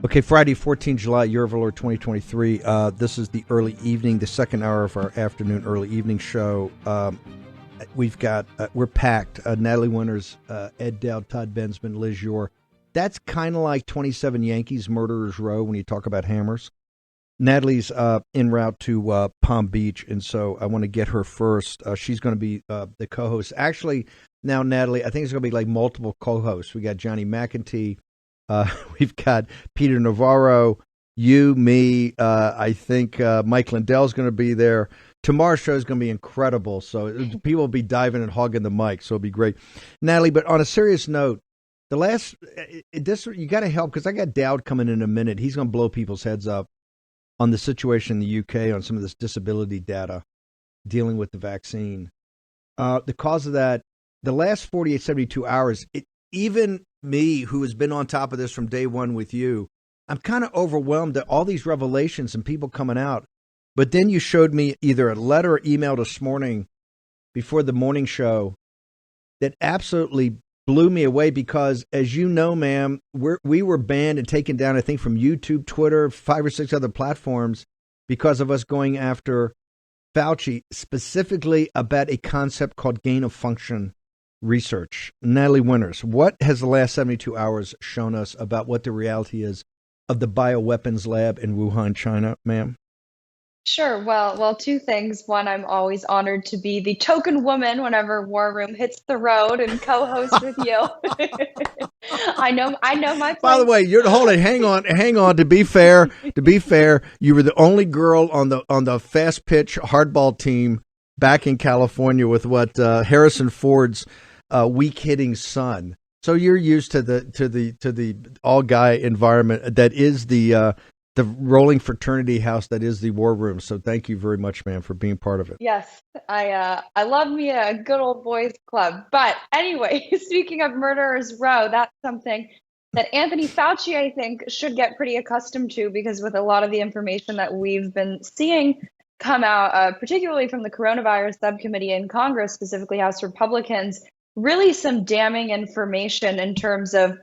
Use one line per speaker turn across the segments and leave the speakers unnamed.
Okay, Friday, 14 July, Year of our Lord 2023. This is the early evening, the second hour of our afternoon early evening show. We're packed. Natalie Winters, Ed Dowd, Todd Bensman, Liz Yore. That's kind of like 27 Yankees, Murderers Row when you talk about hammers. Natalie's en route to Palm Beach, and so I want to get her first. She's going to be the co-host. Actually, now, Natalie, I think it's going to be like multiple co-hosts. We got Johnny McEntee. We've got Peter Navarro, you, me. I think Mike Lindell's going to be there. Tomorrow's show is going to be incredible. So people will be diving and hogging the mic. So it'll be great, Natalie. But on a serious note, this you got to help because I got Dowd coming in a minute. He's going to blow people's heads up on the situation in the UK on some of this disability data dealing with the vaccine. The cause of that, the last 48, 72 hours, even me, who has been on top of this from day one with you, I'm kind of overwhelmed at all these revelations and people coming out. But then you showed me either a letter or email this morning before the morning show that absolutely blew me away because, as you know, ma'am, we were banned and taken down, I think, from YouTube, Twitter, 5 or 6 other platforms because of us going after Fauci, specifically about a concept called gain of function research. Natalie Winters, what has the last 72 hours shown us about what the reality is of the bioweapons lab in Wuhan, China, ma'am?
Sure. Well, two things. One, I'm always honored to be the token woman whenever War Room hits the road and co-host with you. I know my
By the
place.
way, hang on. To be fair, you were the only girl on the fast pitch hardball team back in California with Harrison Ford's weak hitting son. So you're used to the all guy environment that is the rolling fraternity house that is the War Room. So thank you very much, man, for being part of it.
Yes, I love me a good old boys club. But anyway, speaking of murderers row, that's something that Anthony Fauci, I think, should get pretty accustomed to because with a lot of the information that we've been seeing come out, particularly from the coronavirus subcommittee in Congress, specifically House Republicans, really some damning information in terms of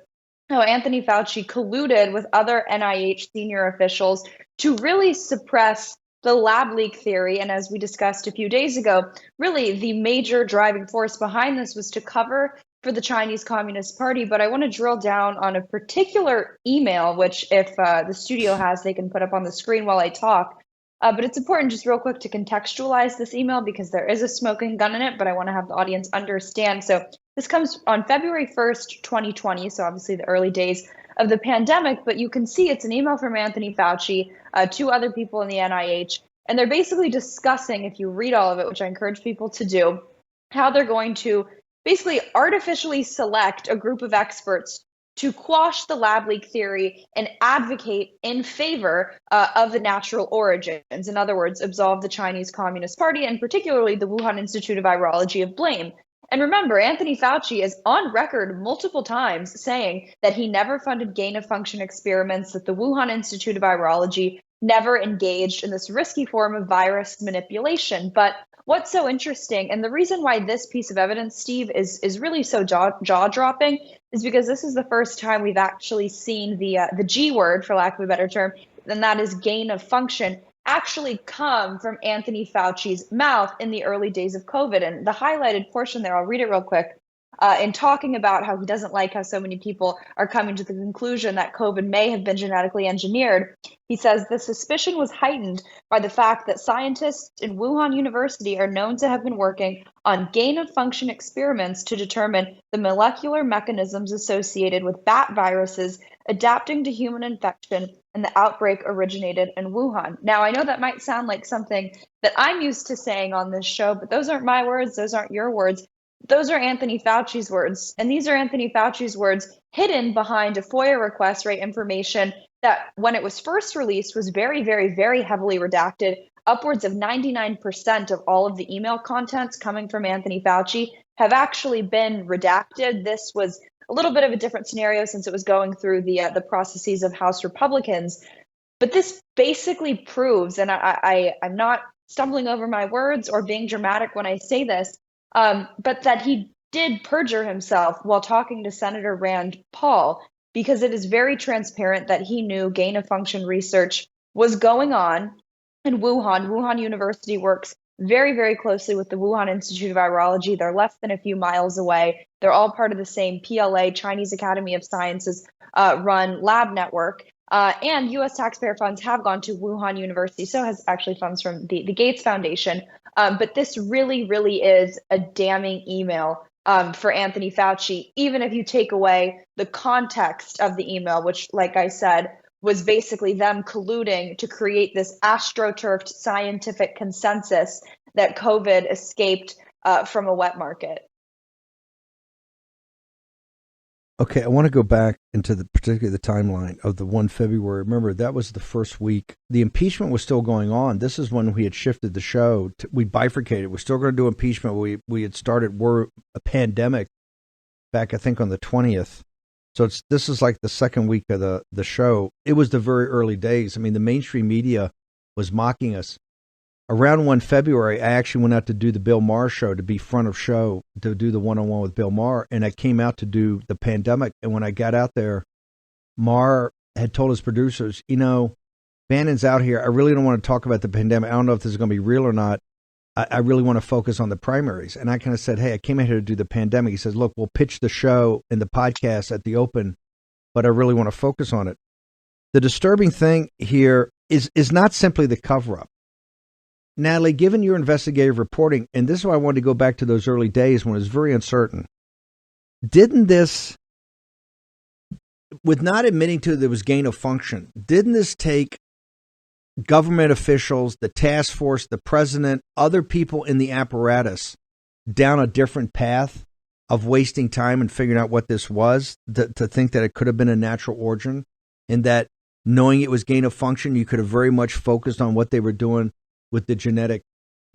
how Anthony Fauci colluded with other NIH senior officials to really suppress the lab leak theory. And as we discussed a few days ago, really the major driving force behind this was to cover for the Chinese Communist Party. But I want to drill down on a particular email, which if the studio has, they can put up on the screen while I talk. But it's important just real quick to contextualize this email because there is a smoking gun in it, but I want to have the audience understand. So this comes on February 1st, 2020, so obviously the early days of the pandemic, but you can see it's an email from Anthony Fauci to other people in the NIH, and they're basically discussing, if you read all of it, which I encourage people to do, how they're going to basically artificially select a group of experts to quash the lab leak theory and advocate in favor of the natural origins. In other words, absolve the Chinese Communist Party and particularly the Wuhan Institute of Virology of blame. And remember, Anthony Fauci is on record multiple times saying that he never funded gain of function experiments, that the Wuhan Institute of Virology never engaged in this risky form of virus manipulation. But what's so interesting, and the reason why this piece of evidence, Steve, is really so jaw-dropping, is because this is the first time we've actually seen the G word, for lack of a better term, and that is gain of function, actually come from Anthony Fauci's mouth in the early days of COVID. And the highlighted portion there, I'll read it real quick. In talking about how he doesn't like how so many people are coming to the conclusion that COVID may have been genetically engineered, he says the suspicion was heightened by the fact that scientists in Wuhan University are known to have been working on gain of function experiments to determine the molecular mechanisms associated with bat viruses adapting to human infection, and the outbreak originated in Wuhan. Now, I know that might sound like something that I'm used to saying on this show, but those aren't my words, those aren't your words. Those are Anthony Fauci's words. And these are Anthony Fauci's words hidden behind a FOIA request, right? Information that when it was first released was very, very, very heavily redacted. Upwards of 99% of all of the email contents coming from Anthony Fauci have actually been redacted. This was a little bit of a different scenario since it was going through the processes of House Republicans. But this basically proves, and I'm not stumbling over my words or being dramatic when I say this, but that he did perjure himself while talking to Senator Rand Paul. because it is very transparent that he knew gain of function research was going on in Wuhan. Wuhan University works very, very closely with the Wuhan Institute of Virology. They're less than a few miles away. They're all part of the same PLA, Chinese Academy of Sciences, run lab network. And U.S. taxpayer funds have gone to Wuhan University, so has actually funds from the Gates Foundation. But this really, really is a damning email for Anthony Fauci, even if you take away the context of the email, which, like I said, was basically them colluding to create this astroturfed scientific consensus that COVID escaped from a wet market.
Okay, I want to go back into particularly the timeline of the 1 February. Remember, that was the first week. The impeachment was still going on. This is when we had shifted the show. We bifurcated. We're still going to do impeachment. We had started a pandemic back, I think, on the 20th. So this is like the second week of the show. It was the very early days. I mean, the mainstream media was mocking us. Around 1 February, I actually went out to do the Bill Maher show, to be front of show, to do the one-on-one with Bill Maher, and I came out to do the pandemic. And when I got out there, Maher had told his producers, Bannon's out here. I really don't want to talk about the pandemic. I don't know if this is going to be real or not. I really want to focus on the primaries. And I kind of said, hey, I came out here to do the pandemic. He says, look, we'll pitch the show and the podcast at the open, but I really want to focus on it. The disturbing thing here is not simply the cover-up. Natalie, given your investigative reporting, and this is why I wanted to go back to those early days when it was very uncertain, didn't this, with not admitting to there was gain of function, didn't this take government officials, the task force, the president, other people in the apparatus down a different path of wasting time and figuring out what this was, to think that it could have been a natural origin, and that knowing it was gain of function, you could have very much focused on what they were doing with the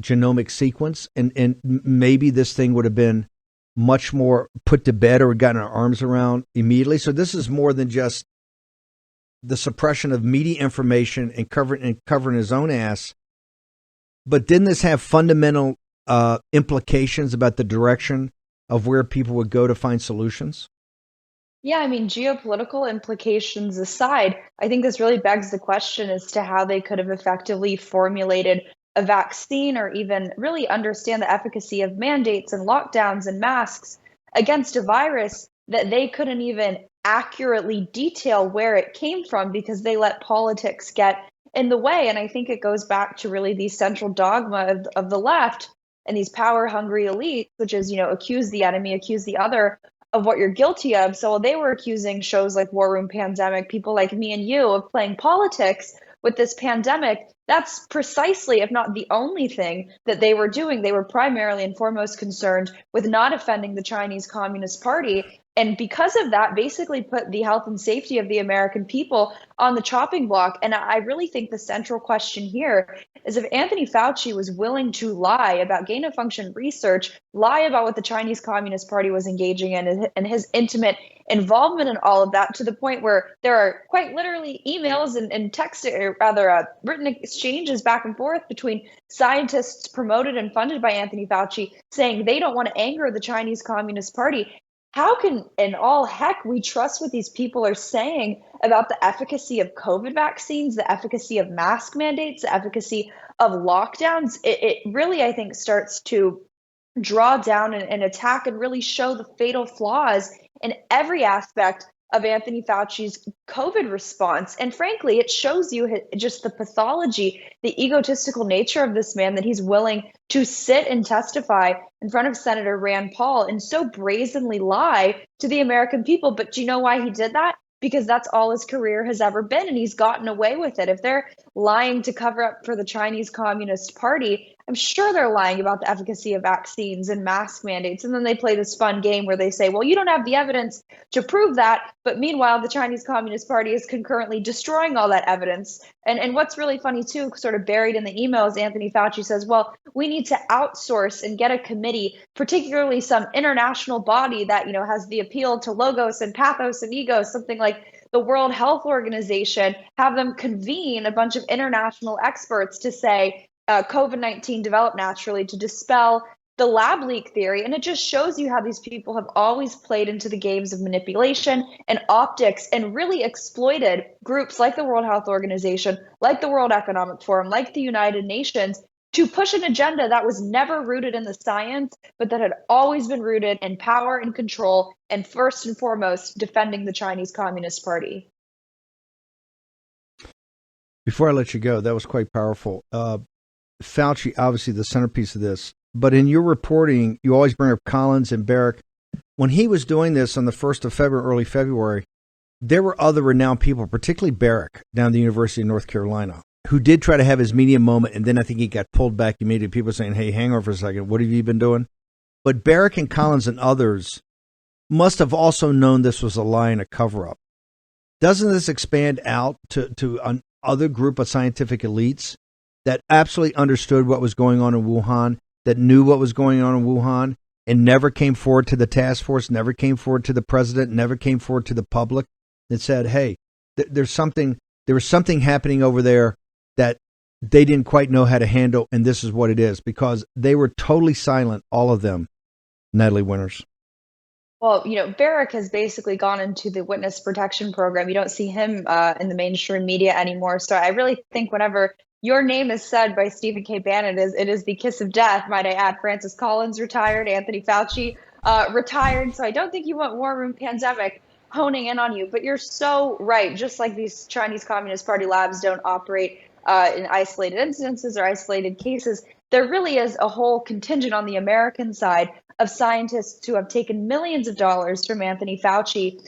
genomic sequence, and maybe this thing would have been much more put to bed or gotten our arms around immediately. So this is more than just the suppression of media information and covering his own ass. But didn't this have fundamental implications about the direction of where people would go to find solutions?
Yeah, I mean, geopolitical implications aside, I think this really begs the question as to how they could have effectively formulated a vaccine or even really understand the efficacy of mandates and lockdowns and masks against a virus that they couldn't even accurately detail where it came from because they let politics get in the way. And I think it goes back to really the central dogma of the left and these power-hungry elites, which is, accuse the enemy, accuse the other of what you're guilty of. So they were accusing shows like War Room Pandemic, people like me and you, of playing politics with this pandemic. That's precisely, if not the only thing that they were doing. They were primarily and foremost concerned with not offending the Chinese Communist Party. And because of that, basically put the health and safety of the American people on the chopping block. And I really think the central question here is if Anthony Fauci was willing to lie about gain of function research, lie about what the Chinese Communist Party was engaging in and his intimate involvement in all of that, to the point where there are quite literally emails and text, or rather written exchanges back and forth between scientists promoted and funded by Anthony Fauci saying they don't want to anger the Chinese Communist Party. How can, in all heck, we trust what these people are saying about the efficacy of COVID vaccines, the efficacy of mask mandates, the efficacy of lockdowns? It really, I think, starts to draw down and attack and really show the fatal flaws in every aspect of Anthony Fauci's COVID response. And frankly, it shows you just the pathology, the egotistical nature of this man, that he's willing to sit and testify in front of Senator Rand Paul and so brazenly lie to the American people. But do you know why he did that? Because that's all his career has ever been, and he's gotten away with it. If they're lying to cover up for the Chinese Communist Party, I'm sure they're lying about the efficacy of vaccines and mask mandates. And then they play this fun game where they say, well, you don't have the evidence to prove that. But meanwhile, the Chinese Communist Party is concurrently destroying all that evidence. And what's really funny, too, sort of buried in the emails, Anthony Fauci says, well, we need to outsource and get a committee, particularly some international body that, has the appeal to logos and pathos and ego, something like the World Health Organization, have them convene a bunch of international experts to say COVID-19 developed naturally to dispel the lab leak theory. And it just shows you how these people have always played into the games of manipulation and optics and really exploited groups like the World Health Organization, like the World Economic Forum, like the United Nations to push an agenda that was never rooted in the science, but that had always been rooted in power and control, and first and foremost, defending the Chinese Communist Party.
Before I let you go, that was quite powerful. Fauci, obviously the centerpiece of this, but in your reporting, you always bring up Collins and Barrick. When he was doing this on the 1st of February, early February, there were other renowned people, particularly Barrick down at the University of North Carolina, who did try to have his media moment, and then I think he got pulled back immediately. People saying, hey, hang on for a second, what have you been doing? But Barrick and Collins and others must have also known this was a lie and a cover-up. Doesn't this expand out to an other group of scientific elites that absolutely understood what was going on in Wuhan, that knew what was going on in Wuhan, and never came forward to the task force, never came forward to the president, never came forward to the public, that said, hey, there was something happening over there that they didn't quite know how to handle, and this is what it is, because they were totally silent, all of them, Natalie Winters.
Well, Barrick has basically gone into the witness protection program. You don't see him in the mainstream media anymore. So I really think whenever your name is said by Stephen K. Bannon, it is the kiss of death. Might I add, Francis Collins retired, Anthony Fauci retired. So I don't think you want War Room Pandemic honing in on you. But you're so right. Just like these Chinese Communist Party labs don't operate in isolated instances or isolated cases, there really is a whole contingent on the American side of scientists who have taken millions of dollars from Anthony Fauci,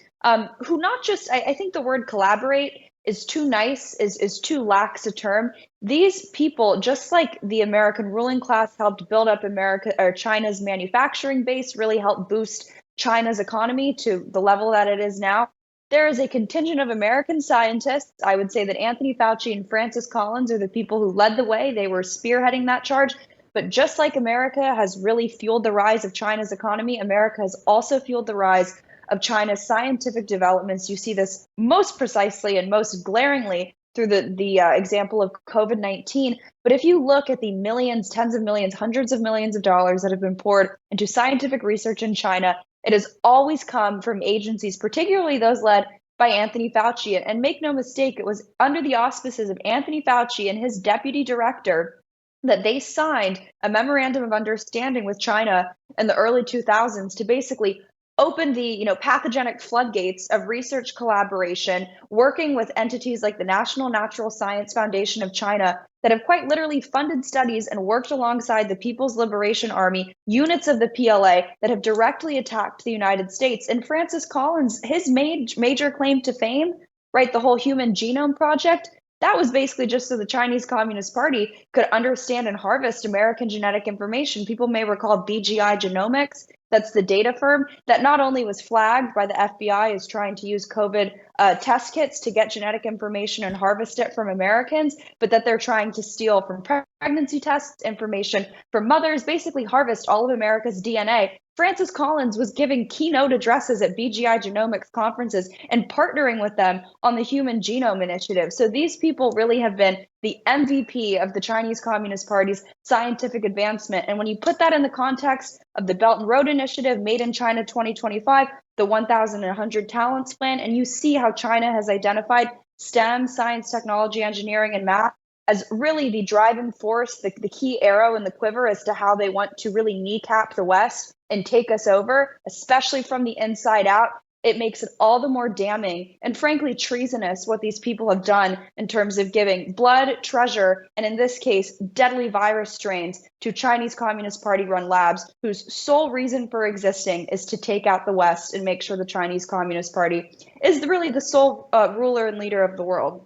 who not just, I think the word collaborate is too nice, is too lax a term. These people, just like the American ruling class helped build up America or China's manufacturing base, really helped boost China's economy to the level that it is now. There is a contingent of American scientists. I would say that Anthony Fauci and Francis Collins are the people who led the way. They were spearheading that charge. But just like America has really fueled the rise of China's economy, America has also fueled the rise of China's scientific developments. You see this most precisely and most glaringly through the example of COVID-19. But if you look at the millions, tens of millions, hundreds of millions of dollars that have been poured into scientific research in China, it has always come from agencies, particularly those led by Anthony Fauci. And make no mistake, it was under the auspices of Anthony Fauci and his deputy director that they signed a memorandum of understanding with China in the early 2000s to basically open the pathogenic floodgates of research collaboration, working with entities like the National Natural Science Foundation of China that have quite literally funded studies and worked alongside the People's Liberation Army, units of the PLA that have directly attacked the United States. And Francis Collins, his major claim to fame, right, the whole Human Genome Project, that was basically just so the Chinese Communist Party could understand and harvest American genetic information. People may recall BGI Genomics. That's the data firm that not only was flagged by the FBI as trying to use COVID test kits to get genetic information and harvest it from Americans, but that they're trying to steal from pregnancy test information from mothers, basically harvest all of America's DNA. Francis Collins was giving keynote addresses at BGI Genomics conferences and partnering with them on the Human Genome Initiative. So these people really have been the MVP of the Chinese Communist Party's scientific advancement. And when you put that in the context of the Belt and Road Initiative, Made in China 2025, the 1,100 Talents Plan, and you see how China has identified STEM, science, technology, engineering, and math as really the driving force, the key arrow in the quiver as to how they want to really kneecap the West and take us over, especially from the inside out. It makes it all the more damning and frankly treasonous what these people have done in terms of giving blood, treasure, and in this case, deadly virus strains to Chinese Communist Party run labs whose sole reason for existing is to take out the West and make sure the Chinese Communist Party is really the sole ruler and leader of the world.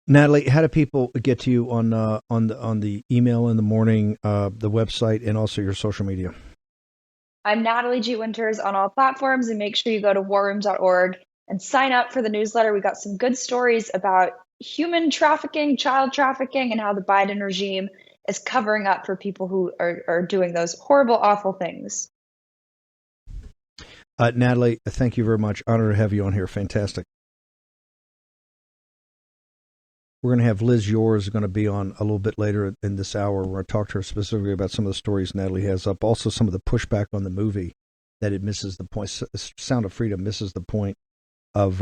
Natalie, how do people get to you on the email in the morning, the website, and also your social media?
I'm Natalie G. Winters on all platforms, and make sure you go to warroom.org and sign up for the newsletter. We got some good stories about human trafficking, child trafficking, and how the Biden regime is covering up for people who are doing those horrible, awful things.
Natalie, thank you very much. Honor to have you on here. Fantastic. We're going to have Liz Yore is going to be on a little bit later in this hour. We're going to talk to her specifically about some of the stories Natalie has up. Also, some of the pushback on the movie that it misses the point. Sound of Freedom misses the point of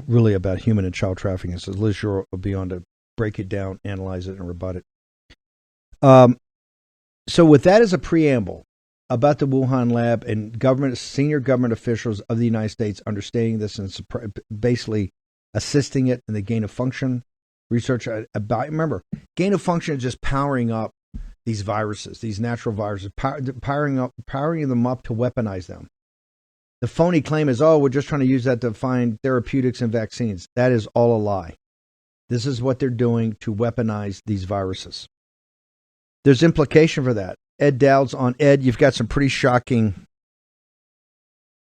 really about human and child trafficking. So Liz Yore will be on to break it down, analyze it, and rebut it. So with that as a preamble about the Wuhan lab and senior government officials of the United States understanding this and basically assisting it in the gain of function research about, remember, gain of function is just powering up these viruses, these natural viruses, powering them up to weaponize them. The phony claim is, we're just trying to use that to find therapeutics and vaccines. That is all a lie. This is what they're doing to weaponize these viruses. There's implication for that. Ed Dowd's on. Ed, you've got some pretty shocking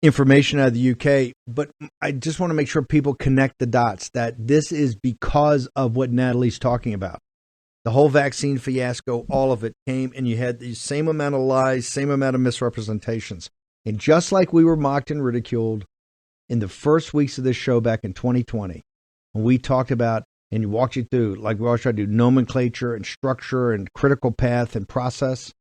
information out of the UK, but I just want to make sure people connect the dots that this is because of what Natalie's talking about. The whole vaccine fiasco, all of it came, and you had the same amount of lies, same amount of misrepresentations. And just like we were mocked and ridiculed in the first weeks of this show back in 2020, when we talked about and walked you through, like we always try to do, nomenclature and structure and critical path and process,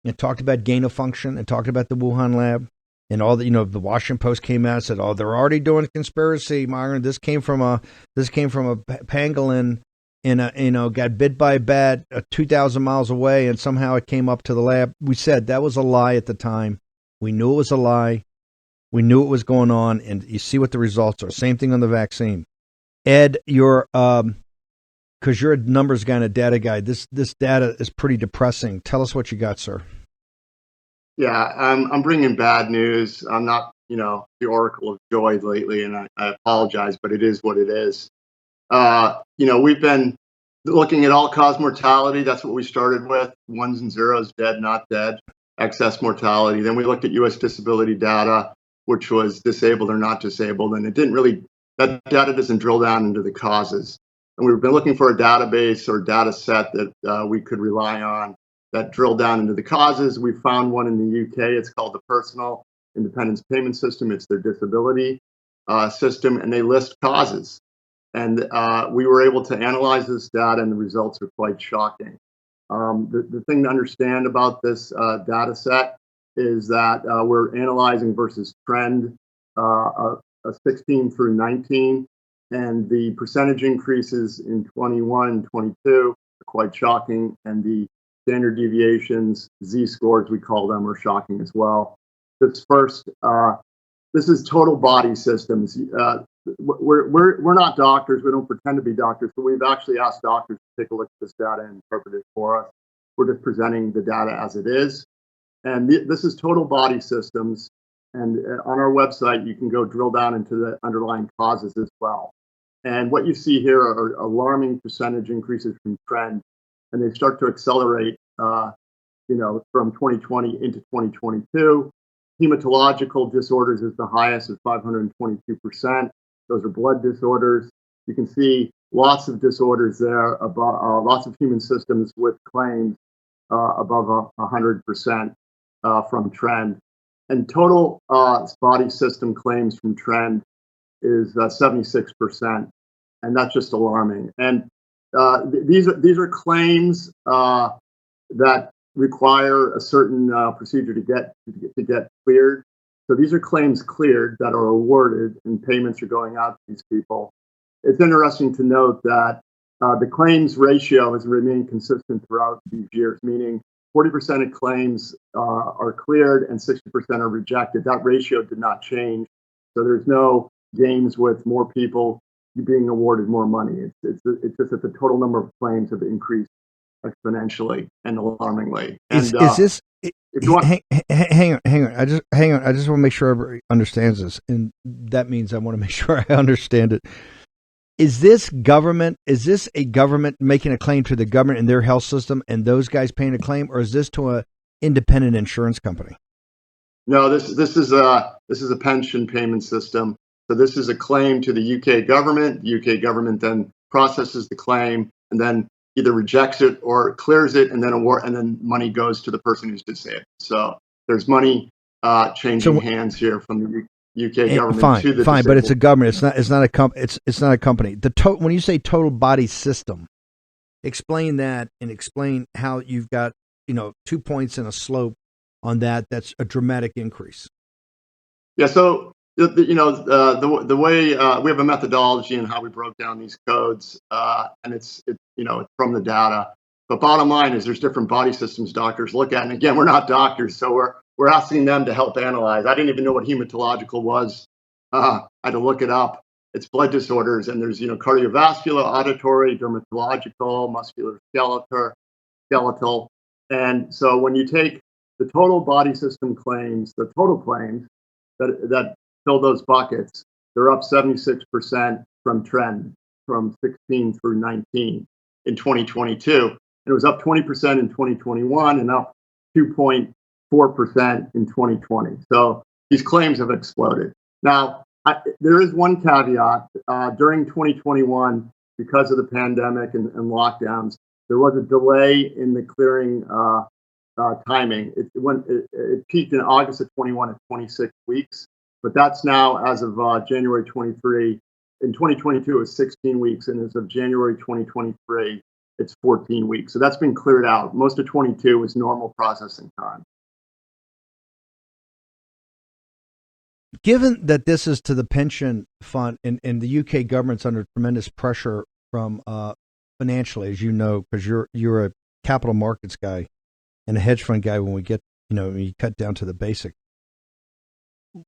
and talked about gain of function and talked about the Wuhan lab. And all the, the Washington Post came out and said, they're already doing a conspiracy, Myron. This came from a pangolin and, got bit by a bat 2,000 miles away, and somehow it came up to the lab. We said that was a lie at the time. We knew it was a lie. We knew what was going on, and you see what the results are. Same thing on the vaccine. Ed, you're, because you're a numbers guy and a data guy, this data is pretty depressing. Tell us what you got, sir.
Yeah, I'm bringing bad news. I'm not, the oracle of joy lately, and I apologize, but it is what it is. We've been looking at all-cause mortality. That's what we started with. Ones and zeros, dead, not dead, excess mortality. Then we looked at U.S. disability data, which was disabled or not disabled, and that data doesn't drill down into the causes. And we've been looking for a database or data set that we could rely on that drill down into the causes. We found one in the UK. It's called the Personal Independence Payment System. It's their disability system, and they list causes. And we were able to analyze this data, and the results are quite shocking. The thing to understand about this data set is that we're analyzing versus trend 16 through 19, and the percentage increases in 21 and 22 are quite shocking, and the standard deviations, Z-scores, we call them, are shocking as well. This is total body systems. We're not doctors. We don't pretend to be doctors, but we've actually asked doctors to take a look at this data and interpret it for us. We're just presenting the data as it is. And this is total body systems. And on our website, you can go drill down into the underlying causes as well. And what you see here are alarming percentage increases from trend, and they start to accelerate, from 2020 into 2022. Hematological disorders is the highest at 522%. Those are blood disorders. You can see lots of disorders there, lots of human systems with claims above 100% from trend. And total body system claims from trend is 76%, and that's just alarming. And these are claims that require a certain procedure to get cleared. So these are claims cleared that are awarded, and payments are going out to these people. It's interesting to note that the claims ratio has remained consistent throughout these years, meaning 40% of claims are cleared and 60% are rejected. That ratio did not change. So there's no gains with more people being awarded more money. It's just that the total number of claims have increased exponentially and alarmingly. And
is this? Hang on. I just want to make sure everybody understands this, and that means I want to make sure I understand it. Is this government? Is this a government making a claim to the government and their health system, and those guys paying a claim, or is this to an independent insurance company?
No, this is a pension payment system. So this is a claim to the UK government. The UK government then processes the claim and then either rejects it or clears it, and then money goes to the person who's disabled. So there's money changing hands here from the UK government
Fine,
to the
fine, but it's a
disabled.
government. It's not a it's not a company. When you say total body system, explain that and explain how you've got 2 points and a slope on that. That's a dramatic increase.
Yeah, so the way we have a methodology in how we broke down these codes, and it's from the data. But bottom line is, there's different body systems doctors look at, and again, we're not doctors, so we're asking them to help analyze. I didn't even know what hematological was. I had to look it up. It's blood disorders, and there's cardiovascular, auditory, dermatological, skeletal, and so when you take the total body system claims, the total claims that fill those buckets, they're up 76% from trend from 16 through 19 in 2022. And it was up 20% in 2021 and up 2.4% in 2020. So these claims have exploded. Now, there is one caveat. During 2021, because of the pandemic and lockdowns, there was a delay in the clearing timing. It peaked in August of 21 at 26 weeks, but that's now, as of January 23. In 2022, it was 16 weeks, and as of January 2023, it's 14 weeks. So that's been cleared out. Most of 22 was normal processing time.
Given that this is to the pension fund, and the UK government's under tremendous pressure from financially, as you know, because you're a capital markets guy and a hedge fund guy, when we get, when you cut down to the basic.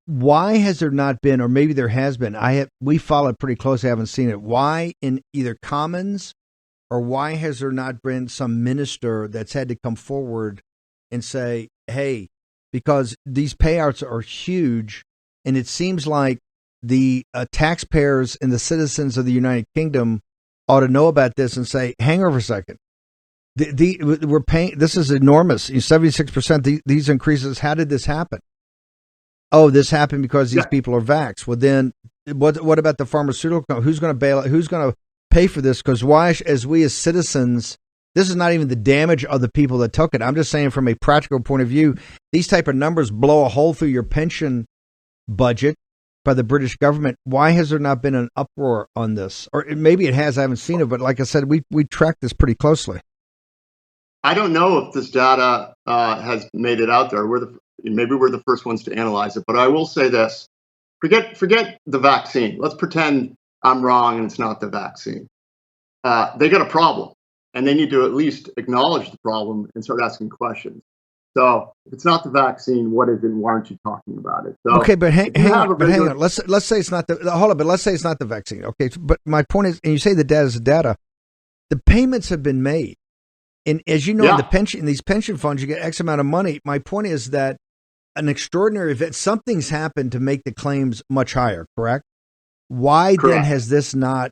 Why has there not been, or maybe there has been, we followed pretty closely, I haven't seen it. Why in either Commons, or why has there not been some minister that's had to come forward and say, hey, because these payouts are huge, and it seems like the taxpayers and the citizens of the United Kingdom ought to know about this and say, hang on for a second. We're paying. This is enormous. 76%. These increases. How did this happen? Oh, this happened because these people are vaxxed. Well, then what about the pharmaceutical company? Who's going to bail? Who's going to pay for this? Because why, as we as citizens, this is not even the damage of the people that took it. I'm just saying, from a practical point of view, these type of numbers blow a hole through your pension budget by the British government. Why has there not been an uproar on this? Or maybe it has. I haven't seen it, but like I said, we track this pretty closely.
I don't know if this data has made it out there. Maybe we're the first ones to analyze it, but I will say this: forget the vaccine. Let's pretend I'm wrong and it's not the vaccine. They got a problem, and they need to at least acknowledge the problem and start asking questions. So if it's not the vaccine, what is it? Why aren't you talking about it? So,
okay, but hang on. Let's say it's not hold on, but let's say it's not the vaccine. Okay, but my point is, and you say the data is the data. The payments have been made. And as you know, in these pension funds, you get X amount of money. My point is that an extraordinary event, something's happened to make the claims much higher, correct? Why then has this not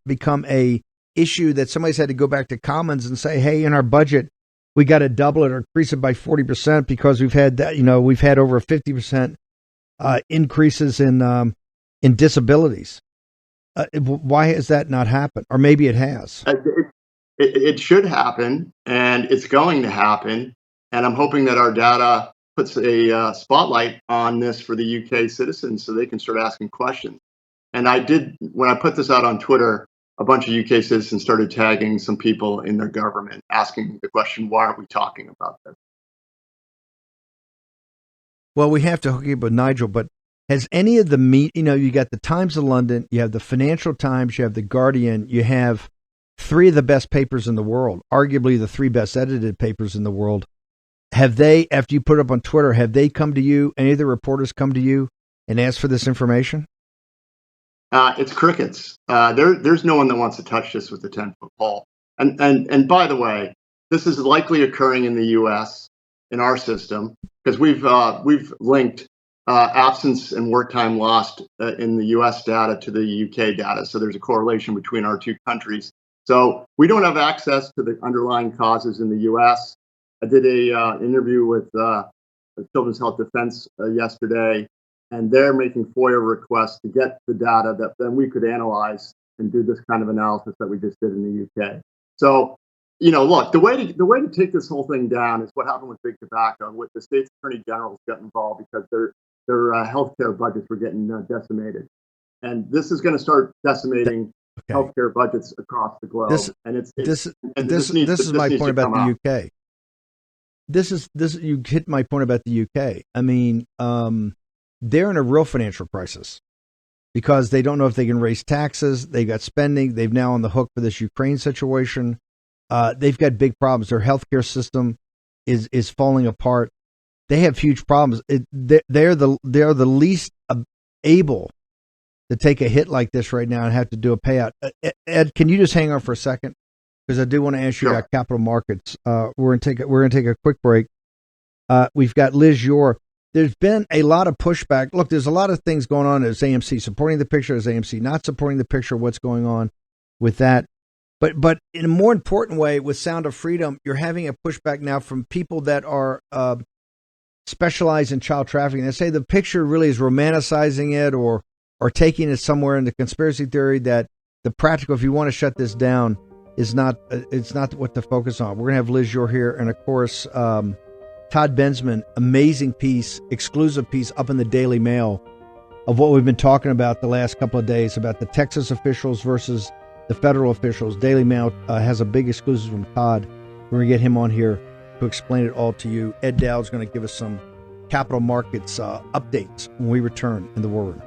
become a issue that somebody's had to go back to Commons and say, hey, in our budget, we got to double it or increase it by 40% because we've had that, we've had over 50% increases in disabilities. Why has that not happened? Or maybe it has.
It should happen, and it's going to happen. And I'm hoping that our data puts a spotlight on this for the UK citizens so they can start asking questions. And when I put this out on Twitter, a bunch of UK citizens started tagging some people in their government, asking the question, why aren't we talking about this?
Well, we have to hook you up with Nigel, but has any of the you got the Times of London, you have the Financial Times, you have the Guardian, you have three of the best papers in the world, arguably the three best edited papers in the world. Have they, after you put it up on Twitter, have they come to you, any of the reporters come to you and ask for this information?
It's crickets. There's no one that wants to touch this with a 10-foot pole. And by the way, this is likely occurring in the U.S. in our system because we've linked absence and work time lost in the U.S. data to the UK data. So there's a correlation between our two countries. So we don't have access to the underlying causes in the U.S. I did a interview with Children's Health Defense yesterday, and they're making FOIA requests to get the data that then we could analyze and do this kind of analysis that we just did in the UK. So, look, the way to take this whole thing down is what happened with big tobacco. With the state's attorney generals got involved because they're their healthcare budgets were getting decimated, and this is going to start decimating healthcare budgets across the globe.
This is my point about the UK. This you hit my point about the UK. I mean, they're in a real financial crisis because they don't know if they can raise taxes. They've got spending. They've now on the hook for this Ukraine situation. They've got big problems. Their healthcare system is falling apart. They have huge problems. They're the least able to take a hit like this right now and have to do a payout. Ed, can you just hang on for a second? Because I do want to ask you about capital markets. We're gonna take a quick break. We've got Liz Yore. There's been a lot of pushback. Look, there's a lot of things going on. There's AMC supporting the picture. There's AMC not supporting the picture. What's going on with that? But in a more important way, with Sound of Freedom, you're having a pushback now from people that are specialized in child trafficking. They say the picture really is romanticizing it or taking it somewhere in the conspiracy theory that the practical, if you want to shut this down, is not. It's not what to focus on. We're gonna have Liz Yore here, and of course, Todd Bensman, amazing piece, exclusive piece up in the Daily Mail of what we've been talking about the last couple of days about the Texas officials versus the federal officials. Daily Mail has a big exclusive from Todd. We're going to get him on here to explain it all to you. Ed Dowd's going to give us some capital markets updates when we return in the War Room.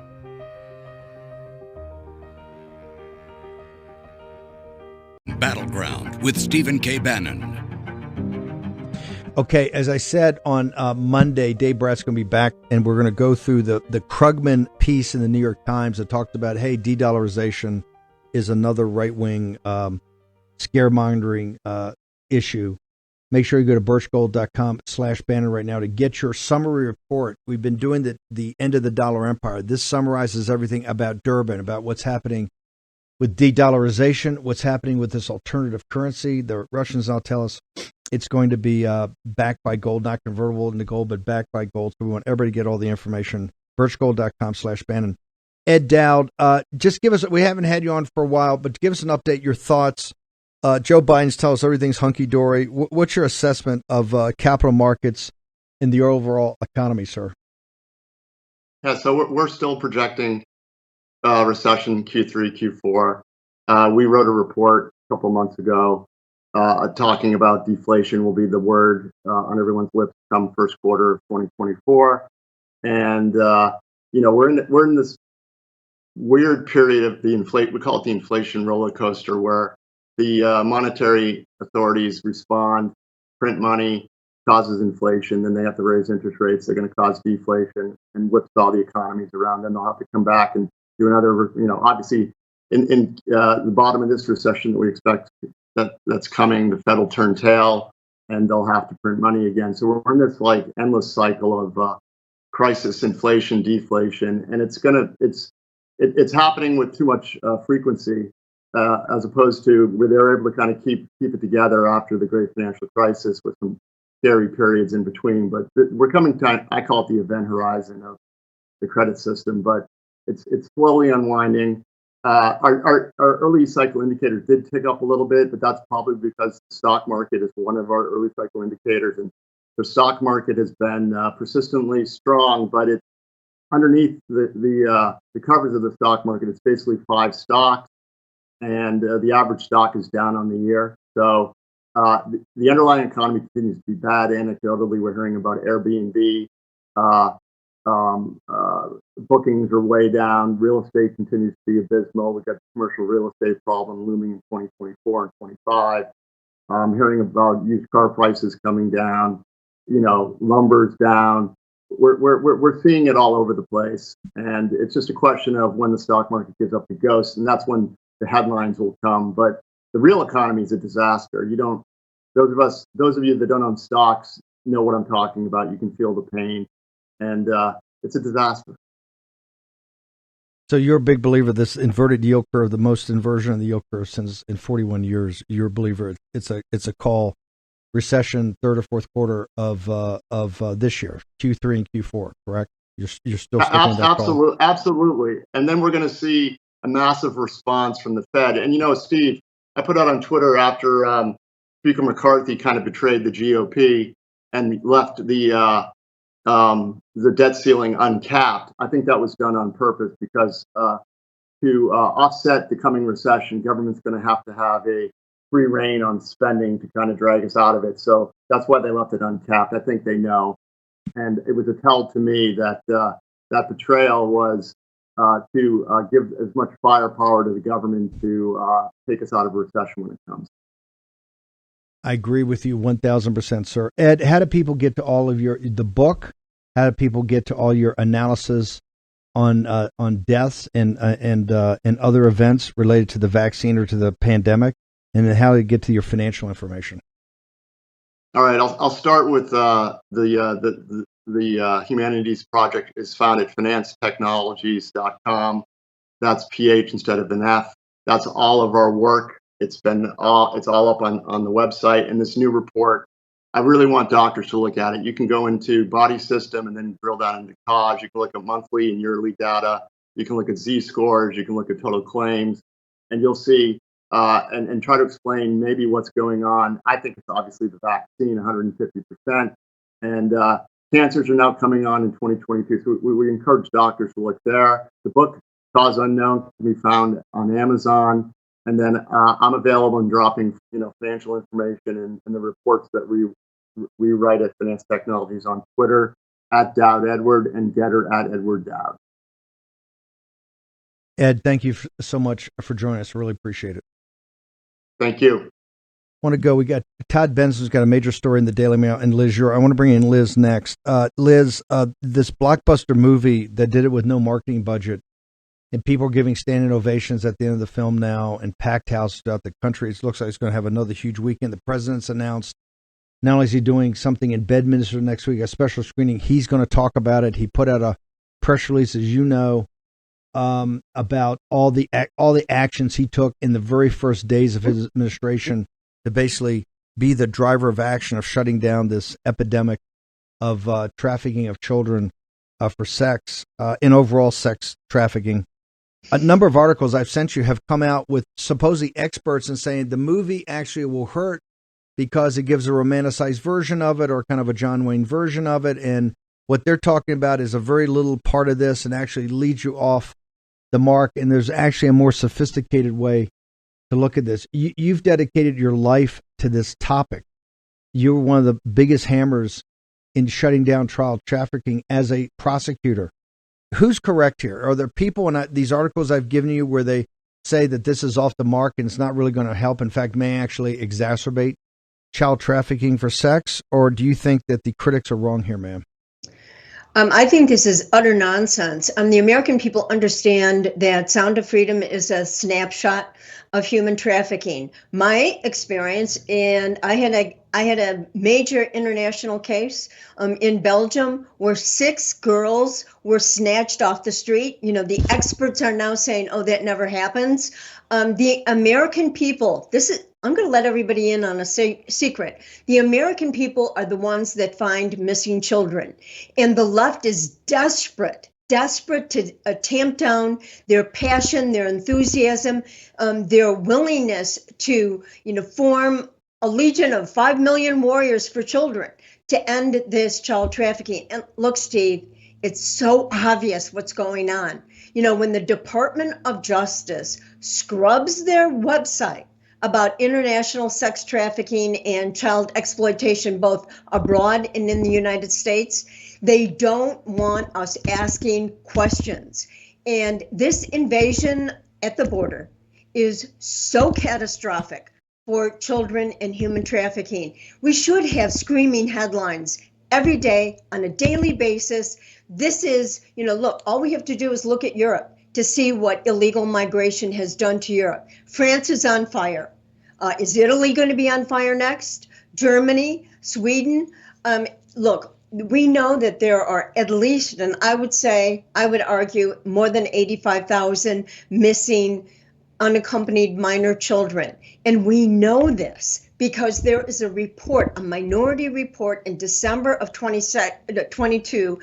Battleground with Stephen K. Bannon.
Okay, as I said on Monday, Dave Bratt's going to be back, and we're going to go through the Krugman piece in the New York Times that talked about, hey, de-dollarization is another right-wing scaremongering issue. Make sure you go to birchgold.com/Bannon right now to get your summary report. We've been doing the end of the dollar empire. This summarizes everything about Durbin, about what's happening with de-dollarization, what's happening with this alternative currency. The Russians now tell us it's going to be backed by gold, not convertible into gold, but backed by gold. So we want everybody to get all the information. birchgold.com/Bannon. Ed Dowd, just give us, we haven't had you on for a while, but give us an update, your thoughts. Joe Biden's telling us everything's hunky-dory. What's your assessment of capital markets in the overall economy, sir?
Yeah, so we're still projecting recession Q3, Q4. We wrote a report a couple months ago talking about deflation will be the word on everyone's lips come first quarter of 2024. And, we're in this weird period of we call it the inflation roller coaster, where the monetary authorities respond, print money, causes inflation, then they have to raise interest rates. They're going to cause deflation and whipsaw the economies around. Then they'll have to come back and do another, obviously in the bottom of this recession that we expect that's coming, the Fed will turn tail and they'll have to print money again. So we're in this like endless cycle of crisis, inflation, deflation, and it's happening with too much frequency, as opposed to where they're able to kind of keep it together after the great financial crisis with some scary periods in between. But we're coming to, I call it the event horizon of the credit system, but it's slowly unwinding. Our early cycle indicators did tick up a little bit, but that's probably because the stock market is one of our early cycle indicators, and the stock market has been persistently strong, but it's underneath the covers of the stock market. It's basically 5 stocks, and the average stock is down on the year. So the underlying economy continues to be bad. Anecdotally, we're hearing about Airbnb. Bookings are way down. Real estate continues to be abysmal. We've got the commercial real estate problem looming in 2024 and 25. I'm hearing about used car prices coming down. Lumber's down. We're seeing it all over the place, and it's just a question of when the stock market gives up the ghost, and that's when the headlines will come. But the real economy is a disaster. Those of you that don't own stocks know what I'm talking about. You can feel the pain, and it's a disaster.
So you're a big believer of this inverted yield curve, the most inversion of the yield curve since in 41 years. You're a believer. It's a call. Recession, third or fourth quarter of this year, Q3 and Q4, correct? You're still sticking with that call?
Absolutely. And then we're going to see a massive response from the Fed. And Steve, I put out on Twitter after Speaker McCarthy kind of betrayed the GOP and left the the debt ceiling uncapped. I think that was done on purpose because to offset the coming recession, government's going to have a free rein on spending to kind of drag us out of it. So that's why they left it uncapped. I think they know, and it was a tell to me that that betrayal was to give as much firepower to the government to take us out of a recession when it comes.
I agree with you 1,000%, sir. Ed, how do people get to all of the book? How do people get to all your analysis on deaths and other events related to the vaccine or to the pandemic? And then how do you get to your financial information?
All right, I'll start with the Humanities Project is found at financetechnologies.com. That's PH instead of an F. That's all of our work. It's all up on the website. And this new report, I really want doctors to look at it. You can go into body system and then drill down into COGS. You can look at monthly and yearly data. You can look at Z-scores. You can look at total claims, and you'll see and try to explain maybe what's going on. I think it's obviously the vaccine, 150%. And cancers are now coming on in 2022. So we encourage doctors to look there. The book, Cause Unknown, can be found on Amazon. And then I'm available and dropping, financial information and the reports that we write at Finance Technologies on Twitter at Dowd Edward and Getter at Edward Dowd.
Ed, thank you so much for joining us. Really appreciate it.
Thank you.
Want to go? We got Todd Bensman's got a major story in the Daily Mail, and Liz Yore. I want to bring in Liz next. Liz, this blockbuster movie that did it with no marketing budget, and people are giving standing ovations at the end of the film now, and packed houses throughout the country. It looks like it's going to have another huge weekend. The president's announced not only is he doing something in Bedminster next week, a special screening, he's going to talk about it. He put out a press release, as you know, about all the actions he took in the very first days of his administration to basically be the driver of action of shutting down this epidemic of trafficking of children for sex and overall sex trafficking. A number of articles I've sent you have come out with supposed experts and saying the movie actually will hurt because it gives a romanticized version of it or kind of a John Wayne version of it. And what they're talking about is a very little part of this and actually leads you off the mark. And there's actually a more sophisticated way to look at this. You've dedicated your life to this topic. You're one of the biggest hammers in shutting down child trafficking as a prosecutor. Who's correct here? Are there people in these articles I've given you where they say that this is off the mark and it's not really going to help, in fact, may actually exacerbate child trafficking for sex? Or do you think that the critics are wrong here, ma'am?
I think this is utter nonsense. The American people understand that Sound of Freedom is a snapshot of human trafficking. My experience, and I had a major international case in Belgium where 6 girls were snatched off the street. The experts are now saying, "Oh, that never happens." The American people, I'm going to let everybody in on a secret. The American people are the ones that find missing children. And the left is desperate to tamp down their passion, their enthusiasm, their willingness to, form a legion of 5 million warriors for children to end this child trafficking. And look, Steve, it's so obvious what's going on. When the Department of Justice scrubs their website about international sex trafficking and child exploitation, both abroad and in the United States, they don't want us asking questions. And this invasion at the border is so catastrophic for children and human trafficking. We should have screaming headlines every day on a daily basis. This is, look, all we have to do is look at Europe to see what illegal migration has done to Europe. France is on fire. Is Italy going to be on fire next? Germany, Sweden? Look, we know that there are at least, and I would argue, more than 85,000 missing unaccompanied minor children. And we know this because there is a minority report in December of 2022.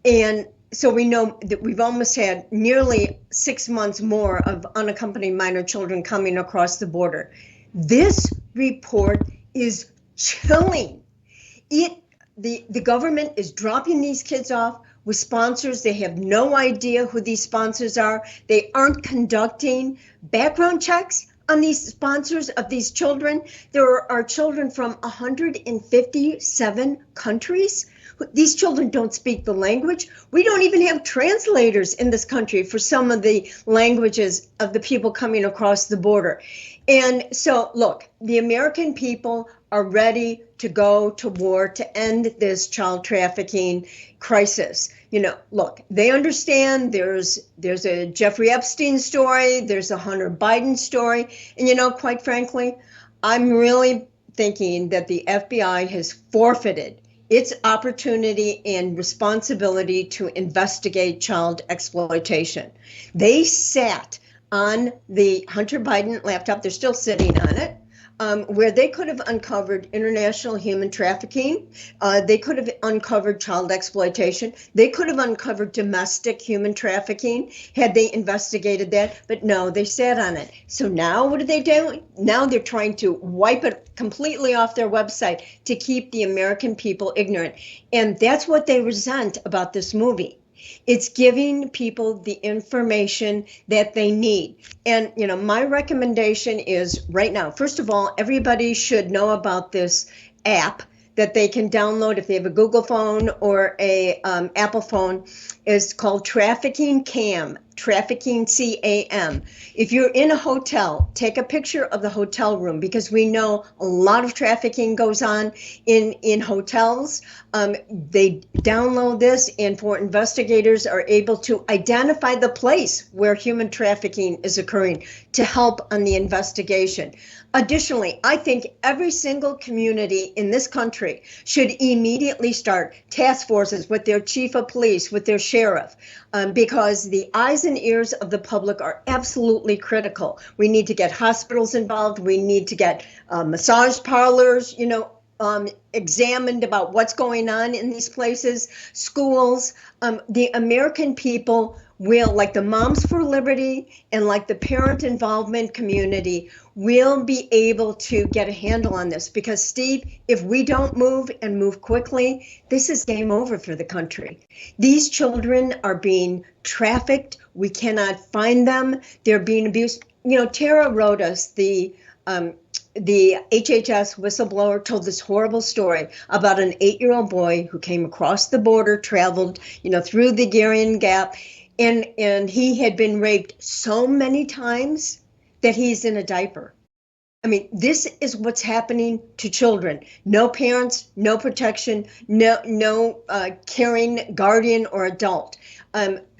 And so we know that we've almost had nearly 6 months more of unaccompanied minor children coming across the border. This report is chilling. the government is dropping these kids off with sponsors. They have no idea who these sponsors are. They aren't conducting background checks on these sponsors of these children. There are children from 157 countries. These children don't speak the language. We don't even have translators in this country for some of the languages of the people coming across the border. And so, look, the American people are ready to go to war to end this child trafficking crisis. Look, they understand there's a Jeffrey Epstein story, there's a Hunter Biden story, and quite frankly, I'm really thinking that the FBI has forfeited its opportunity and responsibility to investigate child exploitation. They sat on the Hunter Biden laptop, they're still sitting on it, where they could have uncovered international human trafficking. They could have uncovered child exploitation. They could have uncovered domestic human trafficking had they investigated that. But no, they sat on it. So now what are they doing? Now they're trying to wipe it completely off their website to keep the American people ignorant. And that's what they resent about this movie. It's giving people the information that they need. And, my recommendation is right now, first of all, everybody should know about this app that they can download if they have a Google phone or a Apple phone. Is called Trafficking CAM. If you're in a hotel, take a picture of the hotel room, because we know a lot of trafficking goes on in hotels. They download this, and for investigators are able to identify the place where human trafficking is occurring to help on the investigation. Additionally, I think every single community in this country should immediately start task forces with their chief of police, with their sheriff, because the eyes and ears of the public are absolutely critical. We need to get hospitals involved. We need to get massage parlors, examined about what's going on in these places, schools. The American people will, like the Moms for Liberty and like the parent involvement community, will be able to get a handle on this. Because, Steve, if we don't move and move quickly, this is game over for the country. These children are being trafficked. We cannot find them. They're being abused. Tara wrote us, the HHS whistleblower, told this horrible story about an 8-year-old boy who came across the border, traveled, through the Darien Gap, and he had been raped so many times that he's in a diaper. I mean, this is what's happening to children. No parents, no protection, no caring guardian or adult.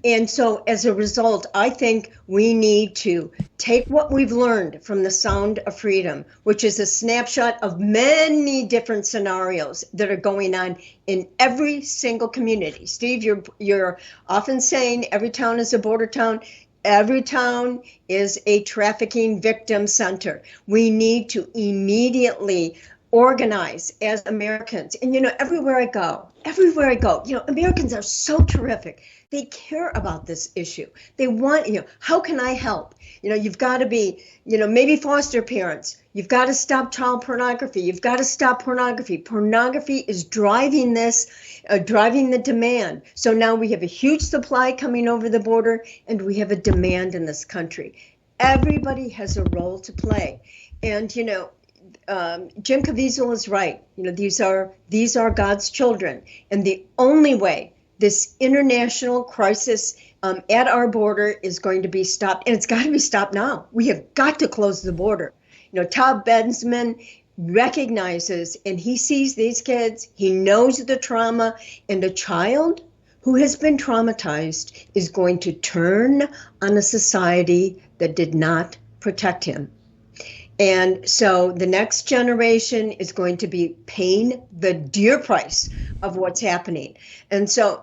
And so as a result, I think we need to take what we've learned from the Sound of Freedom, which is a snapshot of many different scenarios that are going on in every single community. Steve, you're often saying every town is a border town. Every town is a trafficking victim center. We need to immediately organize as Americans. And, everywhere I go, Americans are so terrific. They care about this issue. They want, how can I help? You've got to be, maybe foster parents. You've got to stop child pornography. You've got to stop pornography. Pornography is driving driving the demand. So now we have a huge supply coming over the border, and we have a demand in this country. Everybody has a role to play. And, Jim Caviezel is right. These are God's children. And the only way this international crisis at our border is going to be stopped, and it's got to be stopped now. We have got to close the border. Todd Bensman recognizes, and he sees these kids, he knows the trauma, and a child who has been traumatized is going to turn on a society that did not protect him. And so the next generation is going to be paying the dear price of what's happening. And so,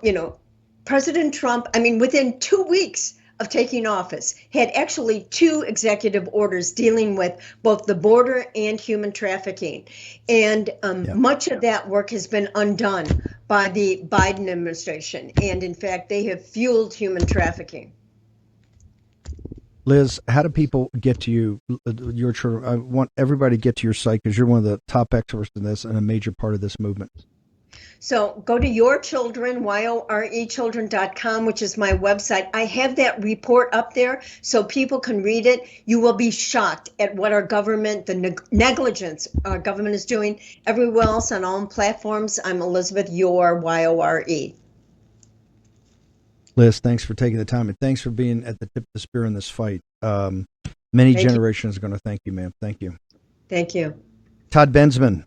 President Trump, within 2 weeks of taking office, had actually 2 executive orders dealing with both the border and human trafficking. And much of that work has been undone by the Biden administration. And in fact, they have fueled human trafficking.
Liz, how do people get to you? I want everybody to get to your site because you're one of the top experts in this and a major part of this movement.
So go to Yore children.com, which is my website. I have that report up there so people can read it. You will be shocked at what our government, the negligence our government is doing. Everywhere else on all platforms, I'm Elizabeth Yore, Yore.
Liz, thanks for taking the time, and thanks for being at the tip of the spear in this fight. Many generations are going to thank you, ma'am. Thank you.
Thank you.
Todd Bensman.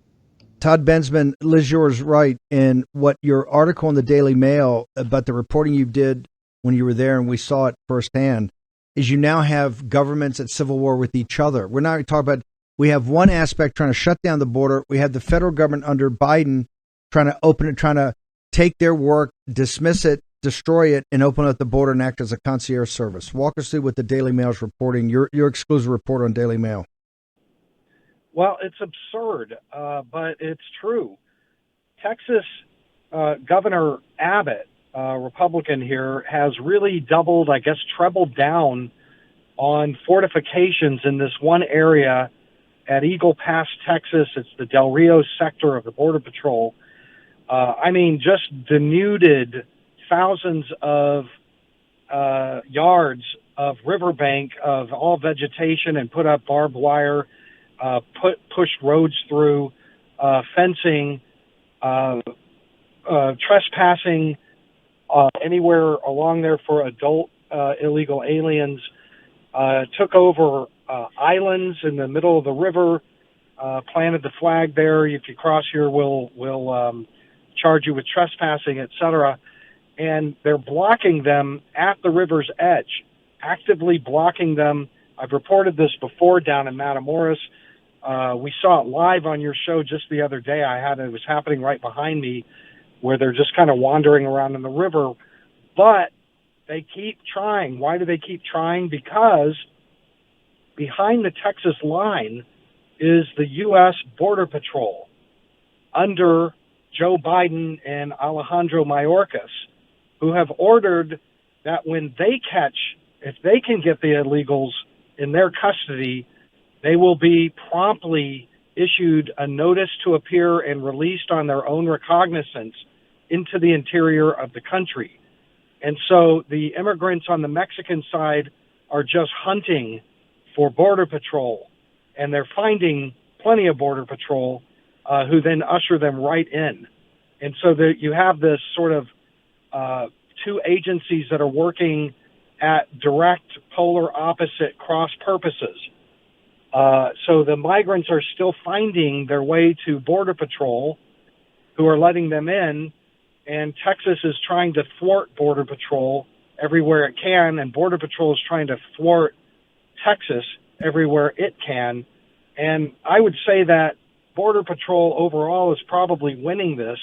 Todd Bensman, Liz Yore's right in what your article in the Daily Mail about the reporting you did when you were there, and we saw it firsthand, is you now have governments at civil war with each other. We're not talking about, we have one aspect trying to shut down the border. We have the federal government under Biden trying to open it, trying to take their work, dismiss it, destroy it, and open up the border and act as a concierge service. Walk us through what the Daily Mail's reporting, your exclusive report on Daily Mail.
Well, it's absurd, but it's true. Texas Governor Abbott, Republican here, has really doubled, I guess, trebled down on fortifications in this one area at Eagle Pass, Texas. It's the Del Rio sector of the Border Patrol. Just denuded thousands of yards of riverbank of all vegetation and put up barbed wire, pushed roads through, fencing, trespassing anywhere along there for adult illegal aliens, took over islands in the middle of the river, planted the flag there. If you cross here, we'll charge you with trespassing, etc. And they're blocking them at the river's edge, actively blocking them. I've reported this before down in Matamoros. We saw it live on your show just the other day. It was happening right behind me, where they're just kind of wandering around in the river. But they keep trying. Why do they keep trying? Because behind the Texas line is the U.S. Border Patrol under Joe Biden and Alejandro Mayorkas, who have ordered that when they catch, if they can get the illegals in their custody, they will be promptly issued a notice to appear and released on their own recognizance into the interior of the country. And so the immigrants on the Mexican side are just hunting for Border Patrol, and they're finding plenty of Border Patrol who then usher them right in. And so you have this sort of two agencies that are working at direct polar opposite cross purposes. So the migrants are still finding their way to Border Patrol, who are letting them in, and Texas is trying to thwart Border Patrol everywhere it can, and Border Patrol is trying to thwart Texas everywhere it can. And I would say that Border Patrol overall is probably winning this,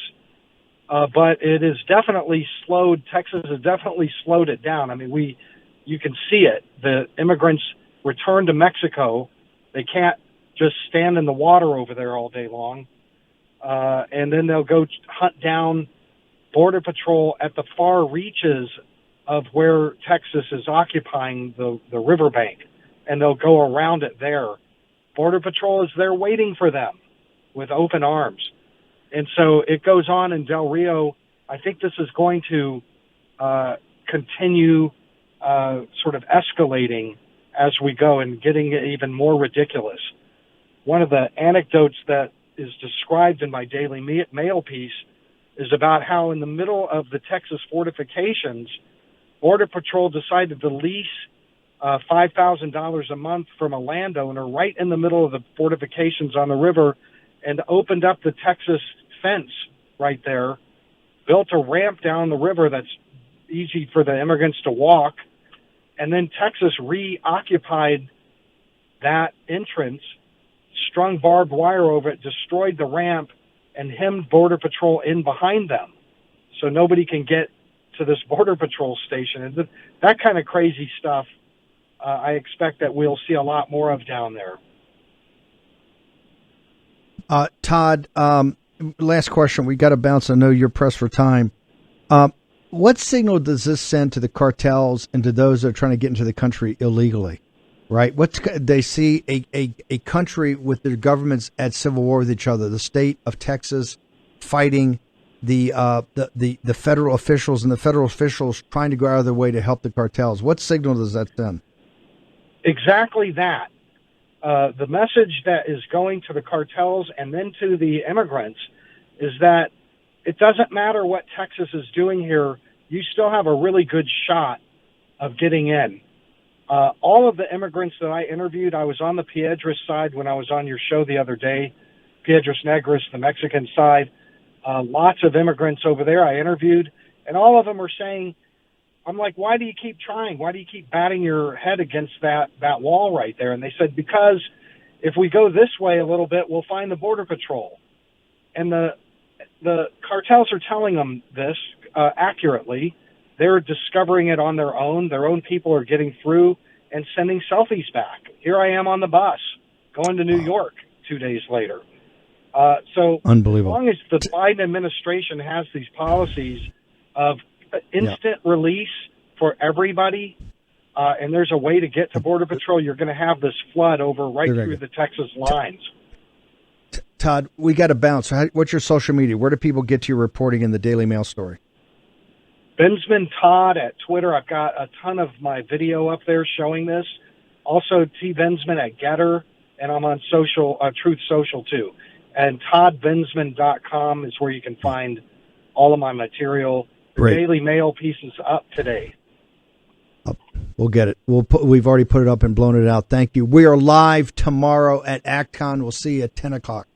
but it is definitely slowed. Texas has definitely slowed it down. I mean, you can see it. The immigrants return to Mexico. They can't just stand in the water over there all day long. And then they'll go hunt down Border Patrol at the far reaches of where Texas is occupying the riverbank, and they'll go around it there. Border Patrol is there waiting for them with open arms. And so it goes on in Del Rio. I think this is going to continue sort of escalating as we go and getting even more ridiculous. One of the anecdotes that is described in my Daily Mail piece is about how in the middle of the Texas fortifications, Border Patrol decided to lease $5,000 a month from a landowner right in the middle of the fortifications on the river, and opened up the Texas fence right there, built a ramp down the river that's easy for the immigrants to walk, and then Texas reoccupied that entrance, strung barbed wire over it, destroyed the ramp, and hemmed Border Patrol in behind them, so nobody can get to this Border Patrol station. And that kind of crazy stuff, I expect that we'll see a lot more of down there.
Todd, last question. We got to bounce. I know you're pressed for time. What signal does this send to the cartels and to those that are trying to get into the country illegally? Right? They see a country with their governments at civil war with each other. The state of Texas fighting the federal officials and the federal officials trying to go out of their way to help the cartels. What signal does that send?
Exactly that. The message that is going to the cartels and then to the immigrants is that it doesn't matter what Texas is doing here. You still have a really good shot of getting in. All of the immigrants that I interviewed, I was on the Piedras side when I was on your show the other day, Piedras Negras, the Mexican side. Lots of immigrants over there I interviewed, and all of them are saying, I'm like, why do you keep trying? Why do you keep batting your head against that wall right there? And they said, because if we go this way a little bit, we'll find the Border Patrol. And the cartels are telling them this accurately. They're discovering it on their own. Their own people are getting through and sending selfies back. Here I am on the bus going to New York 2 days later. So
Unbelievable.
as long as the Biden administration has these policies of instant release for everybody, and there's a way to get to Border Patrol, you're going to have this flood over right through the Texas lines.
Todd, we got to bounce. What's your social media? Where do people get to your reporting in the Daily Mail story?
Bensman Todd at Twitter. I've got a ton of my video up there showing this. Also, T. Bensman at Getter, and I'm on Truth Social too. And ToddBensman.com is where you can find all of my material. The
Great.
Daily Mail piece is up today.
We'll get it. We've already put it up and blown it out. Thank you. We are live tomorrow at ActCon. We'll see you at 10 o'clock.